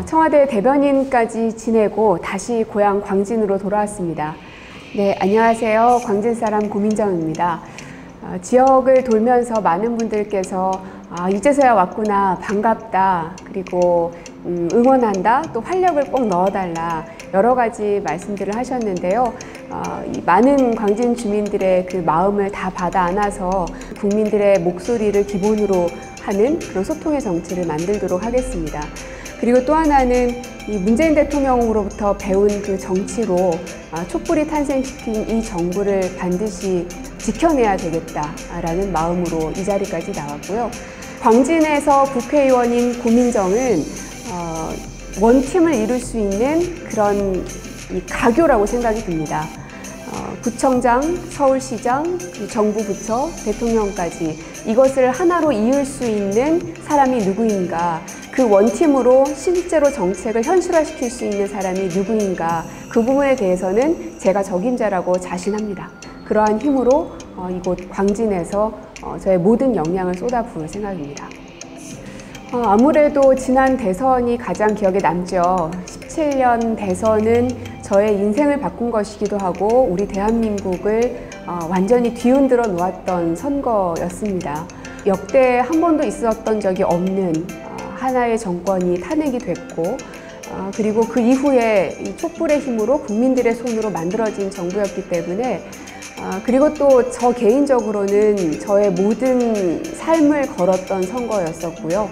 청와대 대변인까지 지내고 다시 고향 광진으로 돌아왔습니다. 네, 안녕하세요. 광진 사람 고민정입니다. 지역을 돌면서 많은 분들께서 이제서야 왔구나, 반갑다, 그리고 응원한다, 또 활력을 꼭 넣어달라, 여러 가지 말씀들을 하셨는데요. 이 많은 광진 주민들의 그 마음을 다 받아 안아서 국민들의 목소리를 기본으로 하는 그런 소통의 정치를 만들도록 하겠습니다. 그리고 또 하나는 이 문재인 대통령으로부터 배운 그 정치로 촛불이 탄생시킨 이 정부를 반드시 지켜내야 되겠다라는 마음으로 이 자리까지 나왔고요. 광진에서 국회의원인 고민정은 원팀을 이룰 수 있는 그런 이 가교라고 생각이 듭니다. 구청장, 서울시장, 정부 부처, 대통령까지 이것을 하나로 이을 수 있는 사람이 누구인가, 그 원팀으로 실제로 정책을 현실화시킬 수 있는 사람이 누구인가, 그 부분에 대해서는 제가 적임자라고 자신합니다. 그러한 힘으로 이곳 광진에서 저의 모든 역량을 쏟아부을 생각입니다. 아무래도 지난 대선이 가장 기억에 남죠. 17년 대선은 저의 인생을 바꾼 것이기도 하고 우리 대한민국을 완전히 뒤흔들어 놓았던 선거였습니다. 역대 한 번도 있었던 적이 없는 하나의 정권이 탄핵이 됐고, 그리고 그 이후에 이 촛불의 힘으로 국민들의 손으로 만들어진 정부였기 때문에, 그리고 또 저 개인적으로는 저의 모든 삶을 걸었던 선거였었고요.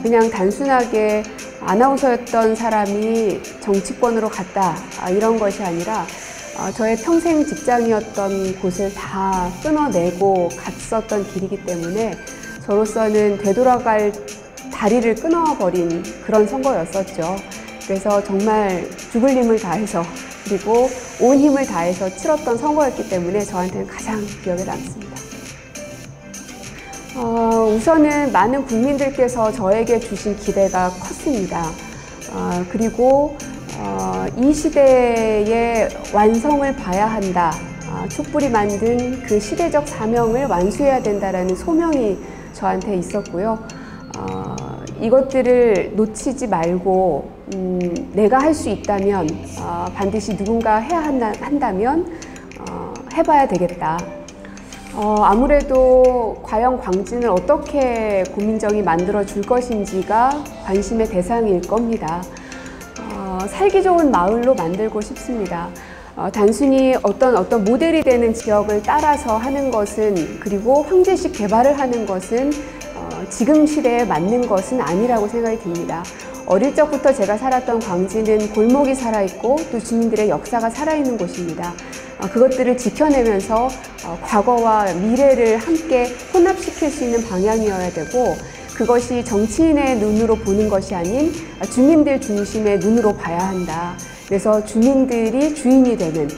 그냥 단순하게 아나운서였던 사람이 정치권으로 갔다, 이런 것이 아니라 저의 평생 직장이었던 곳을 다 끊어내고 갔었던 길이기 때문에 저로서는 되돌아갈 다리를 끊어버린 그런 선거였었죠. 그래서 정말 죽을 힘을 다해서, 그리고 온 힘을 다해서 치렀던 선거였기 때문에 저한테는 가장 기억에 남습니다. 우선은 많은 국민들께서 저에게 주신 기대가 컸습니다. 그리고 이 시대의 완성을 봐야 한다, 촛불이 만든 그 시대적 사명을 완수해야 된다라는 소명이 저한테 있었고요. 이것들을 놓치지 말고 내가 할 수 있다면, 반드시 누군가 해야 한다면 해봐야 되겠다. 아무래도 과연 광진을 어떻게 고민정이 만들어 줄 것인지가 관심의 대상일 겁니다. 살기 좋은 마을로 만들고 싶습니다. 단순히 어떤 모델이 되는 지역을 따라서 하는 것은, 그리고 황제식 개발을 하는 것은 지금 시대에 맞는 것은 아니라고 생각이 듭니다. 어릴 적부터 제가 살았던 광진은 골목이 살아있고 또 주민들의 역사가 살아있는 곳입니다. 그것들을 지켜내면서 과거와 미래를 함께 혼합시킬 수 있는 방향이어야 되고, 그것이 정치인의 눈으로 보는 것이 아닌 주민들 중심의 눈으로 봐야 한다. 그래서 주민들이 주인이 되는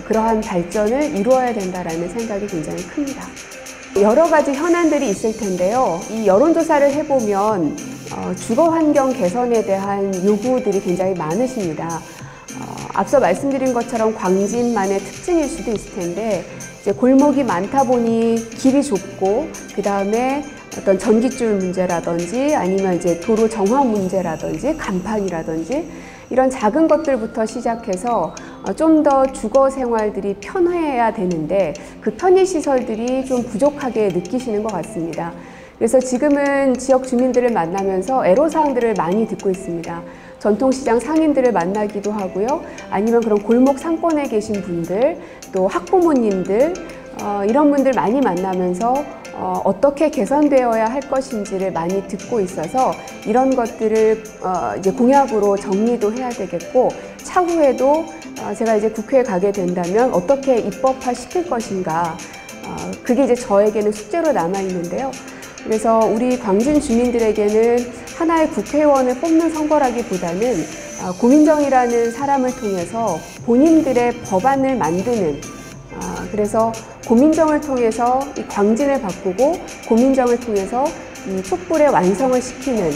그러한 발전을 이루어야 된다는 생각이 굉장히 큽니다. 여러 가지 현안들이 있을 텐데요. 이 여론조사를 해보면 주거환경 개선에 대한 요구들이 굉장히 많으십니다. 앞서 말씀드린 것처럼 광진만의 특징일 수도 있을 텐데, 이제 골목이 많다 보니 길이 좁고, 그 다음에 어떤 전깃줄 문제라든지 아니면 이제 도로 정화 문제라든지 간판이라든지 이런 작은 것들부터 시작해서 좀 더 주거 생활들이 편해야 되는데 그 편의시설들이 좀 부족하게 느끼시는 것 같습니다. 그래서 지금은 지역 주민들을 만나면서 애로사항들을 많이 듣고 있습니다. 전통시장 상인들을 만나기도 하고요. 아니면 그런 골목 상권에 계신 분들, 또 학부모님들, 이런 분들 많이 만나면서 어떻게 개선되어야 할 것인지를 많이 듣고 있어서 이런 것들을 이제 공약으로 정리도 해야 되겠고, 차후에도 제가 이제 국회에 가게 된다면 어떻게 입법화 시킬 것인가, 그게 이제 저에게는 숙제로 남아 있는데요. 그래서 우리 광진 주민들에게는 하나의 국회의원을 뽑는 선거라기보다는 고민정이라는 사람을 통해서 본인들의 법안을 만드는, 그래서 고민정을 통해서 이 광진을 바꾸고 고민정을 통해서 이 촛불의 완성을 시키는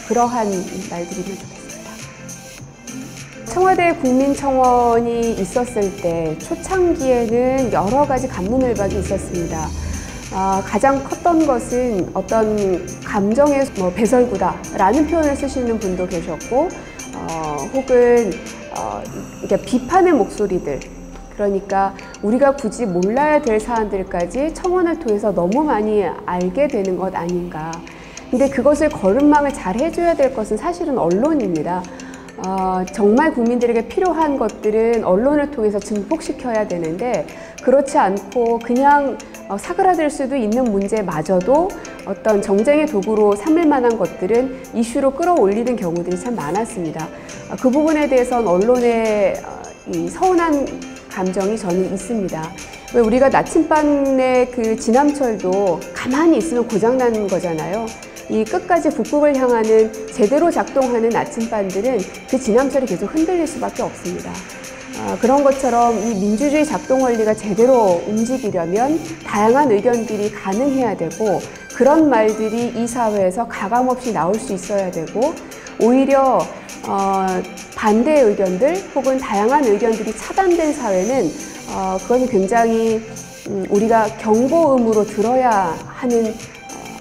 그러한 말들이면 좋겠습니다. 청와대 국민청원이 있었을 때 초창기에는 여러 가지 갑문을박이 있었습니다. 가장 컸던 것은 어떤 감정의 배설구다라는 표현을 쓰시는 분도 계셨고, 혹은 이렇게 비판의 목소리들, 그러니까 우리가 굳이 몰라야 될 사안들까지 청원을 통해서 너무 많이 알게 되는 것 아닌가. 근데 그것을 거름망을 잘 해줘야 될 것은 사실은 언론입니다. 정말 국민들에게 필요한 것들은 언론을 통해서 증폭시켜야 되는데, 그렇지 않고 그냥 사그라들 수도 있는 문제마저도 어떤 정쟁의 도구로 삼을 만한 것들은 이슈로 끌어올리는 경우들이 참 많았습니다. 그 부분에 대해서는 언론의 이 서운한 감정이 저는 있습니다. 왜 우리가 나침반의 그 진함철도 가만히 있으면 고장나는 거잖아요. 이 끝까지 북극을 향하는 제대로 작동하는 나침반들은 그 진함철이 계속 흔들릴 수밖에 없습니다. 그런 것처럼 이 민주주의 작동 원리가 제대로 움직이려면 다양한 의견들이 가능해야 되고, 그런 말들이 이 사회에서 가감없이 나올 수 있어야 되고, 오히려 반대의 의견들 혹은 다양한 의견들이 차단된 사회는 그건 굉장히 우리가 경고음으로 들어야 하는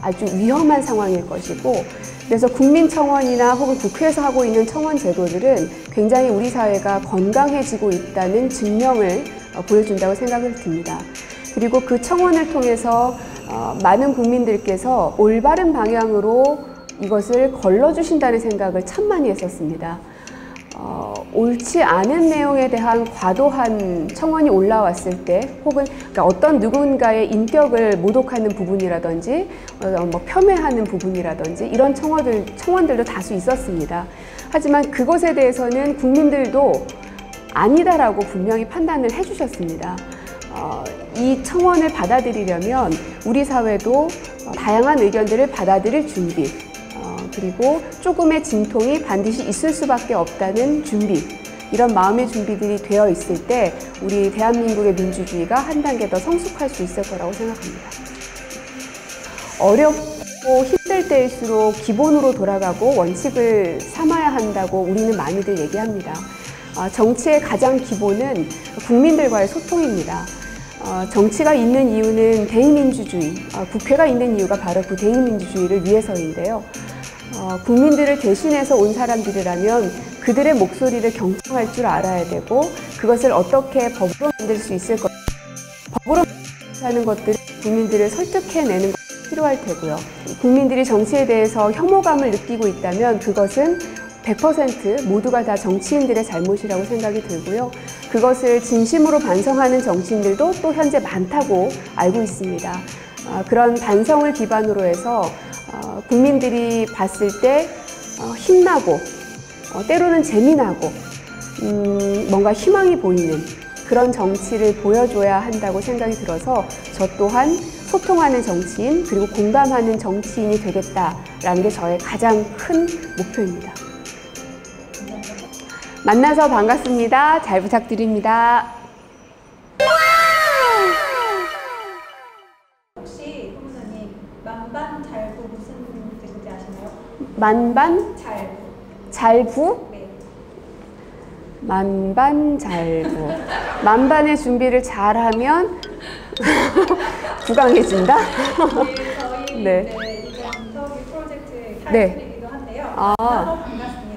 아주 위험한 상황일 것이고, 그래서 국민청원이나 혹은 국회에서 하고 있는 청원 제도들은 굉장히 우리 사회가 건강해지고 있다는 증명을 보여준다고 생각을 듭니다. 그리고 그 청원을 통해서 많은 국민들께서 올바른 방향으로 이것을 걸러주신다는 생각을 참 많이 했었습니다. 옳지 않은 내용에 대한 과도한 청원이 올라왔을 때, 혹은 그러니까 어떤 누군가의 인격을 모독하는 부분이라든지 폄훼하는 부분이라든지 이런 청원들도 다수 있었습니다. 하지만 그것에 대해서는 국민들도 아니다라고 분명히 판단을 해주셨습니다. 이 청원을 받아들이려면 우리 사회도 다양한 의견들을 받아들일 준비, 그리고 조금의 진통이 반드시 있을 수밖에 없다는 준비, 이런 마음의 준비들이 되어 있을 때 우리 대한민국의 민주주의가 한 단계 더 성숙할 수 있을 거라고 생각합니다. 어렵고 힘들 때일수록 기본으로 돌아가고 원칙을 삼아야 한다고 우리는 많이들 얘기합니다. 정치의 가장 기본은 국민들과의 소통입니다. 정치가 있는 이유는 대의민주주의, 국회가 있는 이유가 바로 그 대의민주주의를 위해서인데요. 국민들을 대신해서 온 사람들이라면 그들의 목소리를 경청할 줄 알아야 되고, 그것을 어떻게 법으로 만들 수 있을 것, 법으로 하는 것들을 국민들을 설득해내는 것이 필요할 테고요. 국민들이 정치에 대해서 혐오감을 느끼고 있다면 그것은 100% 모두가 다 정치인들의 잘못이라고 생각이 들고요. 그것을 진심으로 반성하는 정치인들도 또 현재 많다고 알고 있습니다. 그런 반성을 기반으로 해서 국민들이 봤을 때 힘나고 때로는 재미나고 뭔가 희망이 보이는 그런 정치를 보여줘야 한다고 생각이 들어서 저 또한 소통하는 정치인, 그리고 공감하는 정치인이 되겠다라는 게 저의 가장 큰 목표입니다. 만나서 반갑습니다. 잘 부탁드립니다. 혹시 후보자님 만반잘부 무슨 뜻인지 아시나요? 만반잘부. 잘부? 네. 만반잘부. 만반의 준비를 잘하면 부강해진다? 저희 네. 이제 이번 인터뷰 프로젝트의 네. 타이틀이기도 한데요. 아. 만나서 반갑습니다.